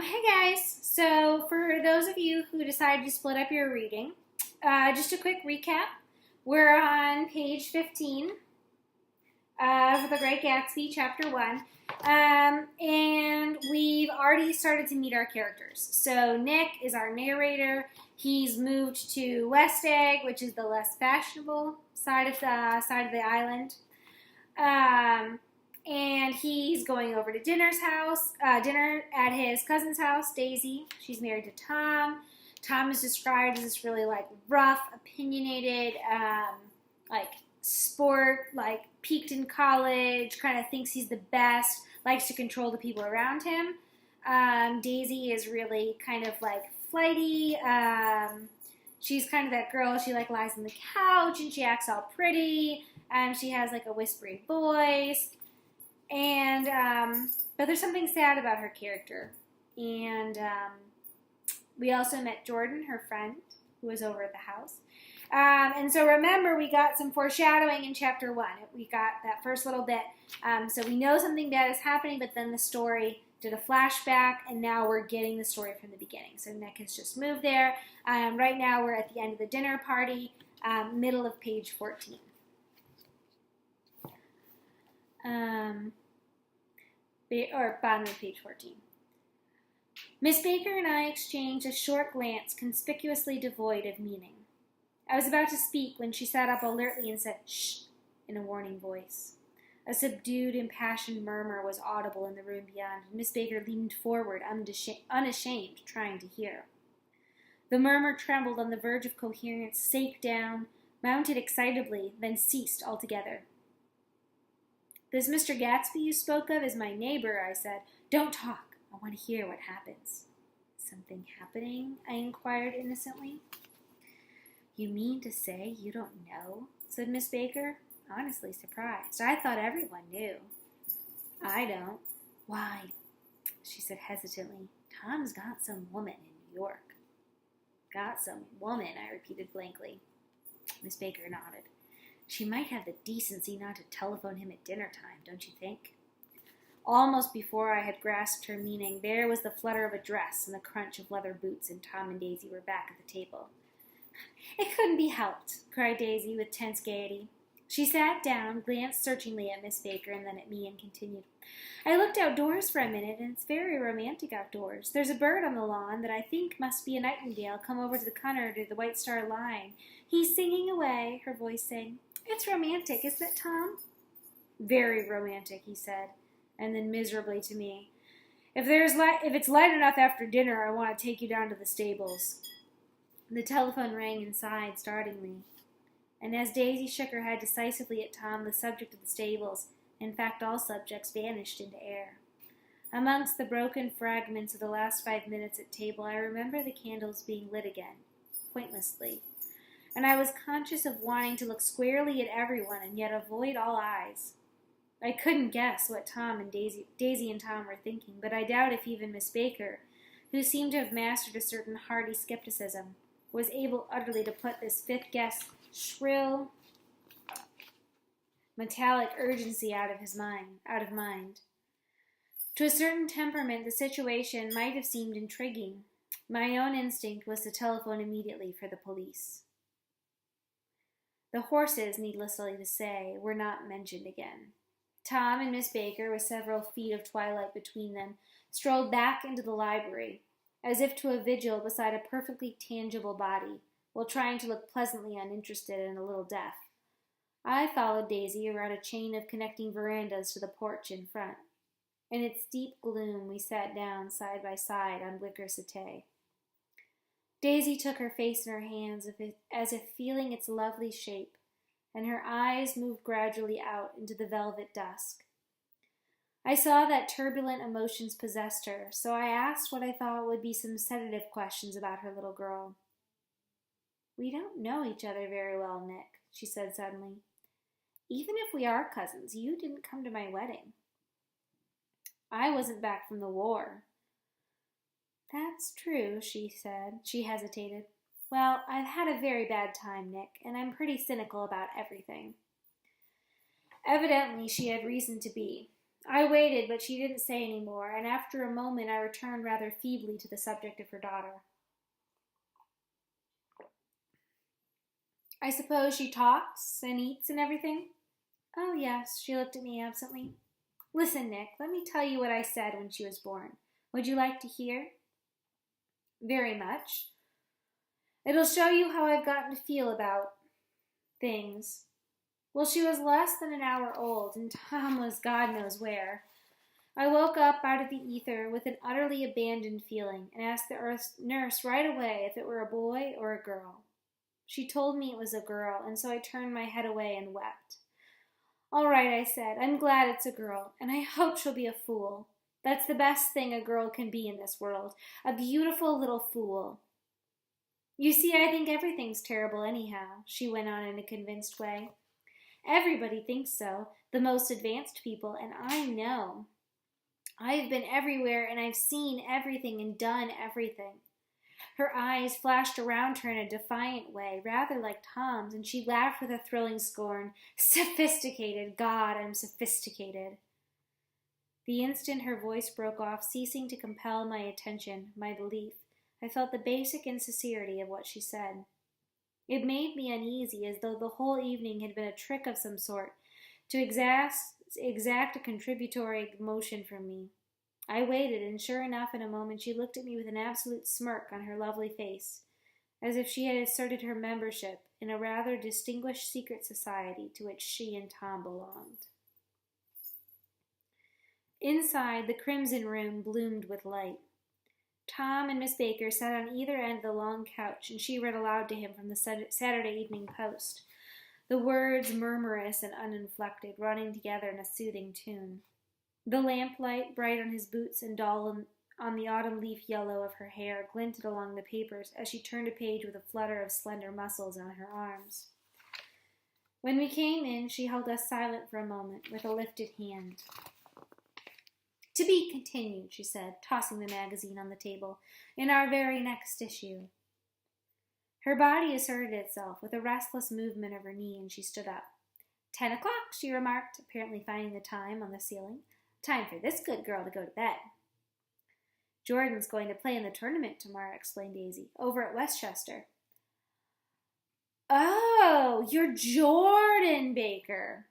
Hey guys, so for those of you who decided to split up your reading, just a quick recap. We're on page 15 of The Great Gatsby, chapter 1, and we've already started to meet our characters. So Nick is our narrator. He's moved to West Egg, which is the less fashionable side of the island. And he's going over to dinner at his cousin's house, Daisy. She's married to Tom. Tom is described as this really rough, opinionated, sport, peaked in college, kind of thinks he's the best, likes to control the people around him. Daisy is really kind of flighty. She's kind of that girl. She lies on the couch and she acts all pretty. She has a whispery voice. And, but there's something sad about her character. And, we also met Jordan, her friend, who was over at the house. And so remember, we got some foreshadowing in chapter 1. We got that first little bit. So we know something bad is happening, but then the story did a flashback, and now we're getting the story from the beginning. So Nick has just moved there. Right now we're at the end of the dinner party, middle of page 14. Or bottom of page 14. Miss Baker and I exchanged a short glance conspicuously devoid of meaning. I was about to speak when she sat up alertly and said, "Shh," in a warning voice. A subdued, impassioned murmur was audible in the room beyond, and Miss Baker leaned forward, unashamed, trying to hear. The murmur trembled on the verge of coherence, sank down, mounted excitably, then ceased altogether. "This Mr. Gatsby you spoke of is my neighbor," I said. "Don't talk. I want to hear what happens." "Something happening?" I inquired innocently. "You mean to say you don't know?" said Miss Baker, honestly surprised. "I thought everyone knew." "I don't." "Why," she said hesitantly, "Tom's got some woman in New York." "Got some woman," I repeated blankly. Miss Baker nodded. "She might have the decency not to telephone him at dinner time, don't you think?" Almost before I had grasped her meaning, there was the flutter of a dress and the crunch of leather boots, and Tom and Daisy were back at the table. "It couldn't be helped," cried Daisy with tense gaiety. She sat down, glanced searchingly at Miss Baker and then at me, and continued. "I looked outdoors for a minute, and it's very romantic outdoors. There's a bird on the lawn that I think must be a nightingale come over to the corner to the White Star Line. He's singing away," her voice sang. "It's romantic, isn't it, Tom?" "Very romantic," he said, and then miserably to me, if it's light enough after dinner, I want to take you down to the stables." The telephone rang inside startlingly, and as Daisy shook her head decisively at Tom, the subject of the stables, in fact all subjects, vanished into air. Amongst the broken fragments of the last 5 minutes at table, I remember the candles being lit again, pointlessly, and I was conscious of wanting to look squarely at everyone and yet avoid all eyes. I couldn't guess what Daisy and Tom were thinking, but I doubt if even Miss Baker, who seemed to have mastered a certain hearty skepticism, was able utterly to put this fifth guest's shrill, metallic urgency out of mind. To a certain temperament, the situation might have seemed intriguing. My own instinct was to telephone immediately for the police. The horses, needlessly to say, were not mentioned again. Tom and Miss Baker, with several feet of twilight between them, strolled back into the library, as if to a vigil beside a perfectly tangible body, while trying to look pleasantly uninterested and a little deaf. I followed Daisy around a chain of connecting verandas to the porch in front. In its deep gloom, we sat down side by side on wicker settee. Daisy took her face in her hands as if feeling its lovely shape, and her eyes moved gradually out into the velvet dusk. I saw that turbulent emotions possessed her, so I asked what I thought would be some sedative questions about her little girl. "We don't know each other very well, Nick," she said suddenly. "Even if we are cousins, you didn't come to my wedding." "I wasn't back from the war." "That's true," she said. She hesitated. "Well, I've had a very bad time, Nick, and I'm pretty cynical about everything." Evidently, she had reason to be. I waited, but she didn't say any more, and after a moment I returned rather feebly to the subject of her daughter. I suppose she talks and eats and everything? Oh, yes, she looked at me absently. Listen, Nick, let me tell you what I said when she was born. Would you like to hear? Very much. It'll show you how I've gotten to feel about things. Well, she was less than an hour old, and Tom was God knows where. I woke up out of the ether with an utterly abandoned feeling, and asked the nurse right away if it were a boy or a girl. She told me it was a girl, and so I turned my head away and wept. All right, I said, I'm glad it's a girl, and I hope she'll be a fool. That's the best thing a girl can be in this world, a beautiful little fool. You see, I think everything's terrible anyhow, she went on in a convinced way. Everybody thinks so, the most advanced people, and I know. I've been everywhere, and I've seen everything and done everything. Her eyes flashed around her in a defiant way, rather like Tom's, and she laughed with a thrilling scorn. Sophisticated! God, I'm sophisticated. The instant her voice broke off, ceasing to compel my attention, my belief, I felt the basic insincerity of what she said. It made me uneasy, as though the whole evening had been a trick of some sort, to exact a contributory motion from me. I waited, and sure enough, in a moment she looked at me with an absolute smirk on her lovely face, as if she had asserted her membership in a rather distinguished secret society to which she and Tom belonged. Inside, the crimson room bloomed with light. Tom and Miss Baker sat on either end of the long couch, and she read aloud to him from the Saturday Evening Post, the words murmurous and uninflected, running together in a soothing tune. The lamplight, bright on his boots and dull on the autumn leaf yellow of her hair, glinted along the papers as she turned a page with a flutter of slender muscles on her arms. When we came in, she held us silent for a moment, with a lifted hand. To be continued, she said, tossing the magazine on the table, in our very next issue. Her body asserted itself with a restless movement of her knee, and she stood up. 10 o'clock, she remarked, apparently finding the time on the ceiling. Time for this good girl to go to bed. Jordan's going to play in the tournament tomorrow, explained Daisy, over at Westchester. Oh, you're Jordan Baker.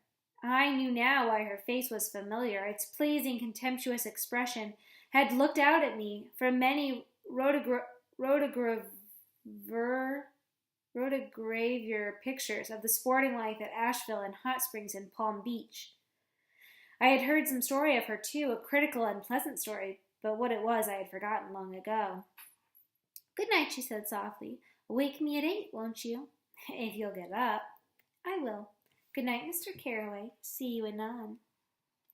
I knew now why her face was familiar. Its pleasing, contemptuous expression had looked out at me from many rotogravure pictures of the sporting life at Asheville and Hot Springs and Palm Beach. I had heard some story of her, too, a critical and pleasant story, but what it was I had forgotten long ago. Good night, she said softly. Wake me at 8, won't you? If you'll get up. I will. Good night, Mr. Carroway. See you anon.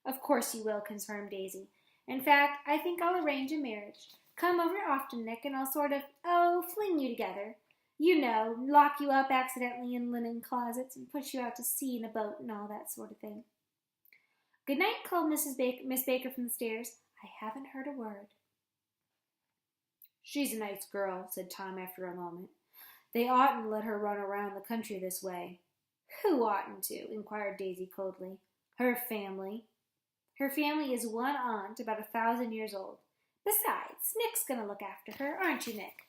Of course you will, confirmed Daisy. In fact, I think I'll arrange a marriage. Come over often, Nick, and I'll sort of, fling you together. You know, lock you up accidentally in linen closets and push you out to sea in a boat and all that sort of thing. Good night, called Miss Baker from the stairs. I haven't heard a word. She's a nice girl, said Tom after a moment. They oughtn't to let her run around the country this way. Who oughtn't to? Inquired Daisy coldly. Her family. Her family is one aunt about 1,000 years old. Besides, Nick's going to look after her, aren't you, Nick?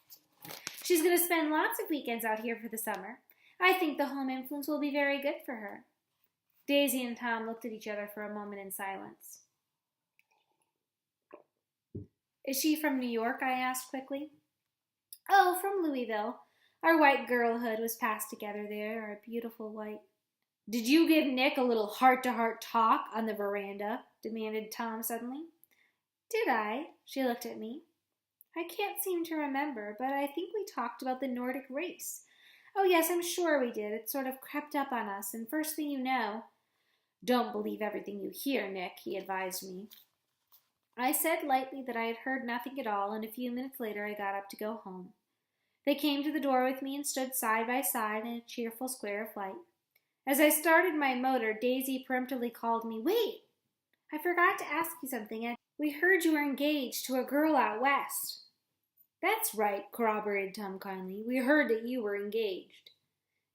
She's going to spend lots of weekends out here for the summer. I think the home influence will be very good for her. Daisy and Tom looked at each other for a moment in silence. Is she from New York? I asked quickly. Oh, from Louisville. Our white girlhood was passed together there, our beautiful white. Did you give Nick a little heart-to-heart talk on the veranda? Demanded Tom suddenly. Did I? She looked at me. I can't seem to remember, but I think we talked about the Nordic race. Oh, yes, I'm sure we did. It sort of crept up on us, and first thing you know... Don't believe everything you hear, Nick, he advised me. I said lightly that I had heard nothing at all, and a few minutes later I got up to go home. They came to the door with me and stood side by side in a cheerful square of light. As I started my motor, Daisy peremptorily called me, Wait! I forgot to ask you something. We heard you were engaged to a girl out west. That's right, corroborated Tom kindly. We heard that you were engaged.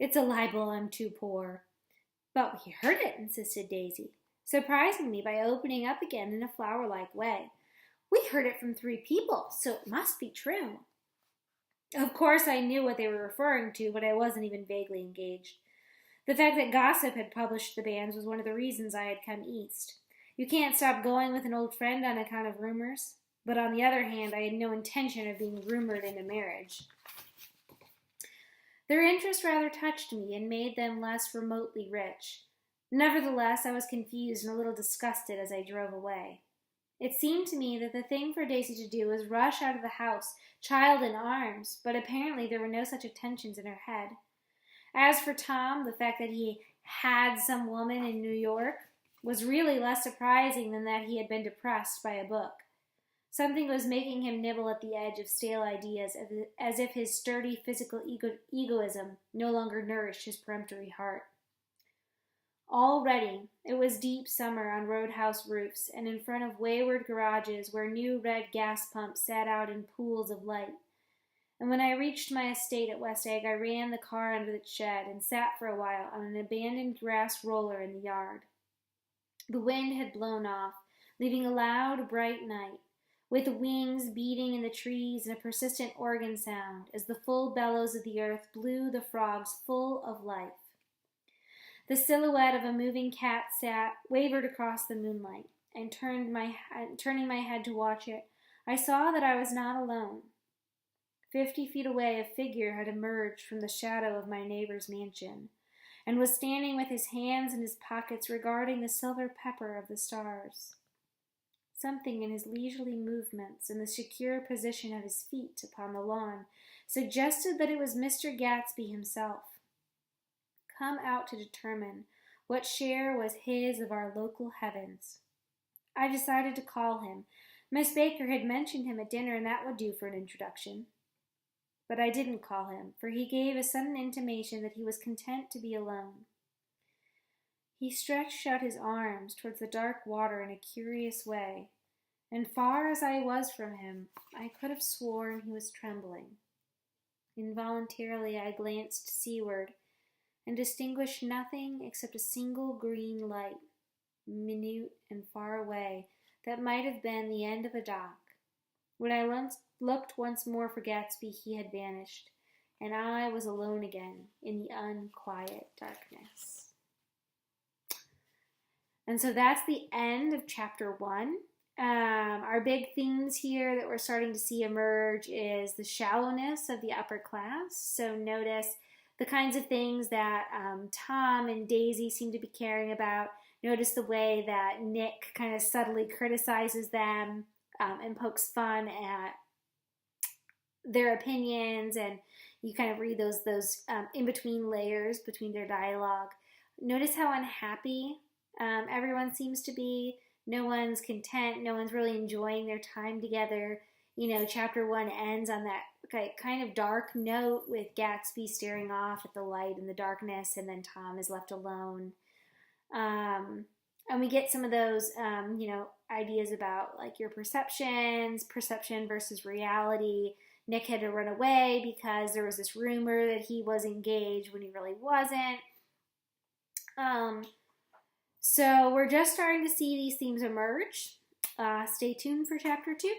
It's a libel, I'm too poor. But we heard it, insisted Daisy. surprising me by opening up again in a flower-like way. We heard it from 3 people, so it must be true. Of course, I knew what they were referring to, but I wasn't even vaguely engaged. The fact that gossip had published the banns was one of the reasons I had come east. You can't stop going with an old friend on account of rumors. But on the other hand, I had no intention of being rumored into marriage. Their interest rather touched me and made them less remotely rich. Nevertheless, I was confused and a little disgusted as I drove away. It seemed to me that the thing for Daisy to do was rush out of the house, child in arms, but apparently there were no such intentions in her head. As for Tom, the fact that he had some woman in New York was really less surprising than that he had been depressed by a book. Something was making him nibble at the edge of stale ideas, as if his sturdy physical egoism no longer nourished his peremptory heart. Already, it was deep summer on roadhouse roofs and in front of wayward garages where new red gas pumps sat out in pools of light. And when I reached my estate at West Egg, I ran the car under its shed and sat for a while on an abandoned grass roller in the yard. The wind had blown off, leaving a loud, bright night, with wings beating in the trees and a persistent organ sound as the full bellows of the earth blew the frogs full of life. The silhouette of a moving cat wavered across the moonlight, and turning my head to watch it, I saw that I was not alone. 50 feet away, a figure had emerged from the shadow of my neighbor's mansion, and was standing with his hands in his pockets regarding the silver pepper of the stars. Something in his leisurely movements and the secure position of his feet upon the lawn suggested that it was Mr. Gatsby himself, come out to determine what share was his of our local heavens. I decided to call him. Miss Baker had mentioned him at dinner, and that would do for an introduction. But I didn't call him, for he gave a sudden intimation that he was content to be alone. He stretched out his arms towards the dark water in a curious way, and far as I was from him, I could have sworn he was trembling. Involuntarily I glanced seaward, and distinguished nothing except a single green light, minute and far away, that might have been the end of a dock. When I looked once more for Gatsby, he had vanished, and I was alone again in the unquiet darkness. And so that's the end of chapter 1. Our big themes here that we're starting to see emerge is the shallowness of the upper class. So notice the kinds of things that Tom and Daisy seem to be caring about. Notice the way that Nick kind of subtly criticizes them and pokes fun at their opinions, and you kind of read those in-between layers between their dialogue. Notice how unhappy everyone seems to be. No one's content. No one's really enjoying their time together. You know, chapter 1 ends on that kind of dark note with Gatsby staring off at the light in the darkness, and then Tom is left alone. And we get some of those, ideas about like your perception versus reality. Nick had to run away because there was this rumor that he was engaged when he really wasn't. So we're just starting to see these themes emerge. Stay tuned for chapter 2.